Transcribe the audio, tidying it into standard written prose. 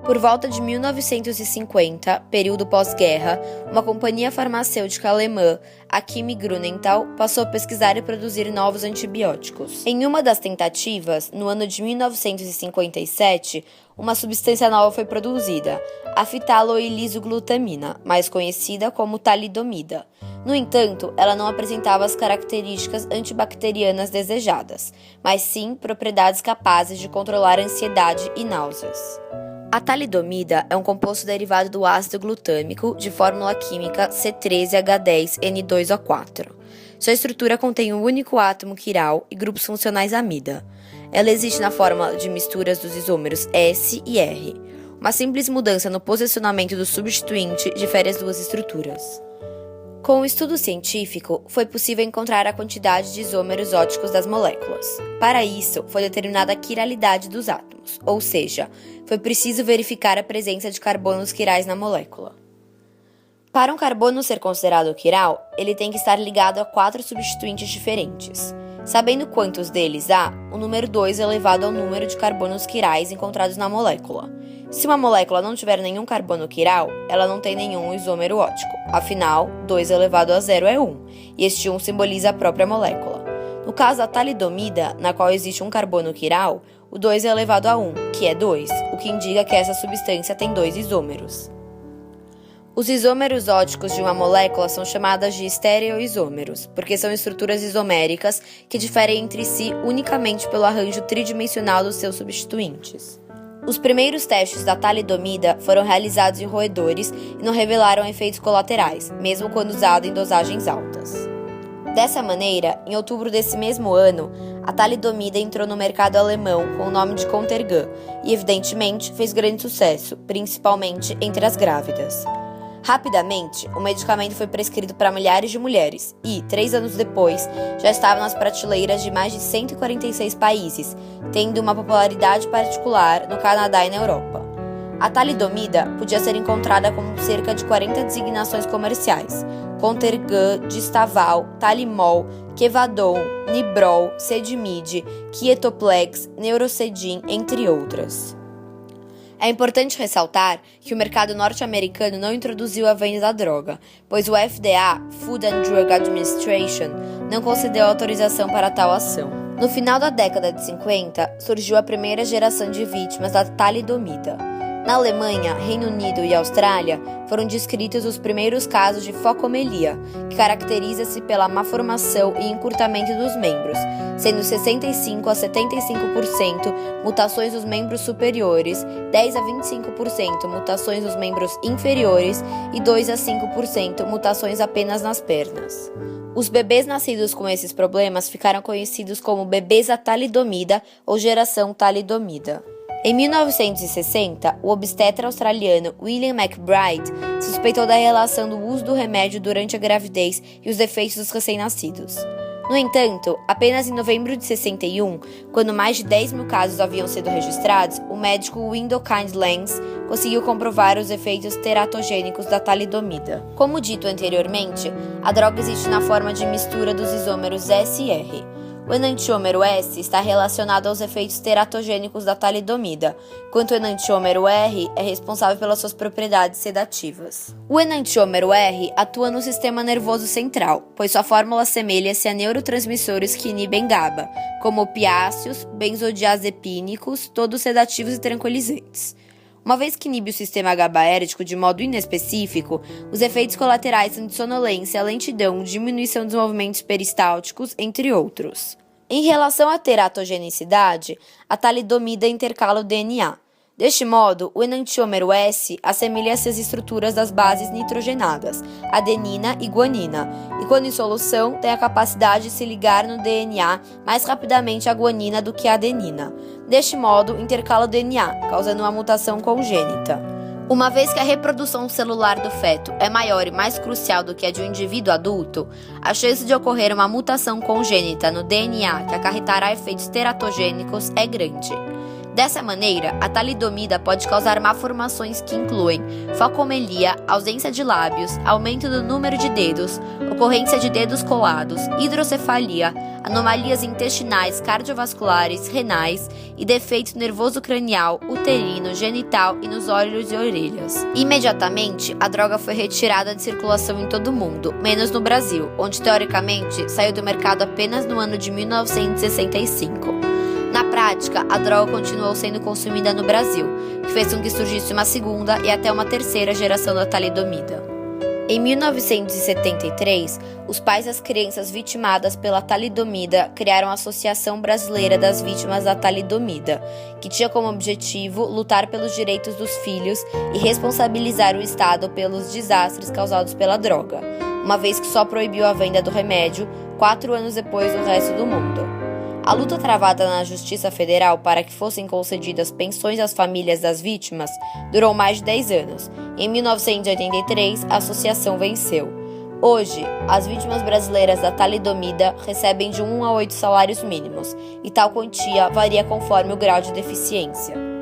Por volta de 1950, período pós-guerra, uma companhia farmacêutica alemã, a Chemie Grünenthal, passou a pesquisar e produzir novos antibióticos. Em uma das tentativas, no ano de 1957, uma substância nova foi produzida, a fitaloilisoglutamina, mais conhecida como talidomida. No entanto, ela não apresentava as características antibacterianas desejadas, mas sim propriedades capazes de controlar a ansiedade e náuseas. A talidomida é um composto derivado do ácido glutâmico de fórmula química C13H10N2O4. Sua estrutura contém um único átomo quiral e grupos funcionais amida. Ela existe na forma de misturas dos isômeros S e R. Uma simples mudança no posicionamento do substituinte difere as duas estruturas. Com o estudo científico, foi possível encontrar a quantidade de isômeros óticos das moléculas. Para isso, foi determinada a quiralidade dos átomos, ou seja, foi preciso verificar a presença de carbonos quirais na molécula. Para um carbono ser considerado quiral, ele tem que estar ligado a 4 substituintes diferentes. Sabendo quantos deles há, o número 2 é elevado ao número de carbonos quirais encontrados na molécula. Se uma molécula não tiver nenhum carbono quiral, ela não tem nenhum isômero ótico. Afinal, 2 elevado a 0 é 1, e este 1 simboliza a própria molécula. No caso da talidomida, na qual existe um carbono quiral, o 2 é elevado a 1, que é 2, o que indica que essa substância tem 2 isômeros. Os isômeros óticos de uma molécula são chamadas de estereoisômeros, porque são estruturas isoméricas que diferem entre si unicamente pelo arranjo tridimensional dos seus substituintes. Os primeiros testes da talidomida foram realizados em roedores e não revelaram efeitos colaterais, mesmo quando usada em dosagens altas. Dessa maneira, em outubro desse mesmo ano, a talidomida entrou no mercado alemão com o nome de Contergan e, evidentemente, fez grande sucesso, principalmente entre as grávidas. Rapidamente, o medicamento foi prescrito para milhares de mulheres e, 3 anos depois, já estava nas prateleiras de mais de 146 países, tendo uma popularidade particular no Canadá e na Europa. A talidomida podia ser encontrada com cerca de 40 designações comerciais: Contergan, Distaval, Talimol, Kevadon, Nibrol, Sedimide, Quietoplex, Neurocedin, entre outras. É importante ressaltar que o mercado norte-americano não introduziu a venda da droga, pois o FDA, Food and Drug Administration, não concedeu autorização para tal ação. No final da década de 50, surgiu a primeira geração de vítimas da talidomida. Na Alemanha, Reino Unido e Austrália, foram descritos os primeiros casos de focomelia, que caracteriza-se pela má formação e encurtamento dos membros, sendo 65 a 75% mutações dos membros superiores, 10 a 25% mutações dos membros inferiores e 2 a 5% mutações apenas nas pernas. Os bebês nascidos com esses problemas ficaram conhecidos como bebês da talidomida ou geração talidomida. Em 1960, o obstetra australiano William McBride suspeitou da relação do uso do remédio durante a gravidez e os efeitos dos recém-nascidos. No entanto, apenas em novembro de 61, quando mais de 10 mil casos haviam sido registrados, o médico Windokind Lens conseguiu comprovar os efeitos teratogênicos da talidomida. Como dito anteriormente, a droga existe na forma de mistura dos isômeros S e R. O enantiômero S está relacionado aos efeitos teratogênicos da talidomida, enquanto o enantiômero R é responsável pelas suas propriedades sedativas. O enantiômero R atua no sistema nervoso central, pois sua fórmula assemelha-se a neurotransmissores que inibem GABA, como opiáceos, benzodiazepínicos, todos sedativos e tranquilizantes. Uma vez que inibe o sistema GABAérgico de modo inespecífico, os efeitos colaterais são de sonolência, lentidão, diminuição dos movimentos peristálticos, entre outros. Em relação à teratogenicidade, a talidomida intercala o DNA. Deste modo, o enantiômero S assemelha-se às estruturas das bases nitrogenadas, adenina e guanina, e quando em solução, tem a capacidade de se ligar no DNA mais rapidamente à guanina do que à adenina. Deste modo, intercala o DNA, causando uma mutação congênita. Uma vez que a reprodução celular do feto é maior e mais crucial do que a de um indivíduo adulto, a chance de ocorrer uma mutação congênita no DNA que acarretará efeitos teratogênicos é grande. Dessa maneira, a talidomida pode causar malformações que incluem focomelia, ausência de lábios, aumento do número de dedos, ocorrência de dedos colados, hidrocefalia, anomalias intestinais, cardiovasculares, renais e defeito nervoso cranial, uterino, genital e nos olhos e orelhas. Imediatamente, a droga foi retirada de circulação em todo o mundo, menos no Brasil, onde teoricamente saiu do mercado apenas no ano de 1965. Na prática, a droga continuou sendo consumida no Brasil, que fez com que surgisse uma segunda e até uma terceira geração da talidomida. Em 1973, os pais das crianças vitimadas pela talidomida criaram a Associação Brasileira das Vítimas da Talidomida, que tinha como objetivo lutar pelos direitos dos filhos e responsabilizar o Estado pelos desastres causados pela droga, uma vez que só proibiu a venda do remédio 4 anos depois do resto do mundo. A luta travada na Justiça Federal para que fossem concedidas pensões às famílias das vítimas durou mais de 10 anos. Em 1983, a associação venceu. Hoje, as vítimas brasileiras da talidomida recebem de 1 a 8 salários mínimos, e tal quantia varia conforme o grau de deficiência.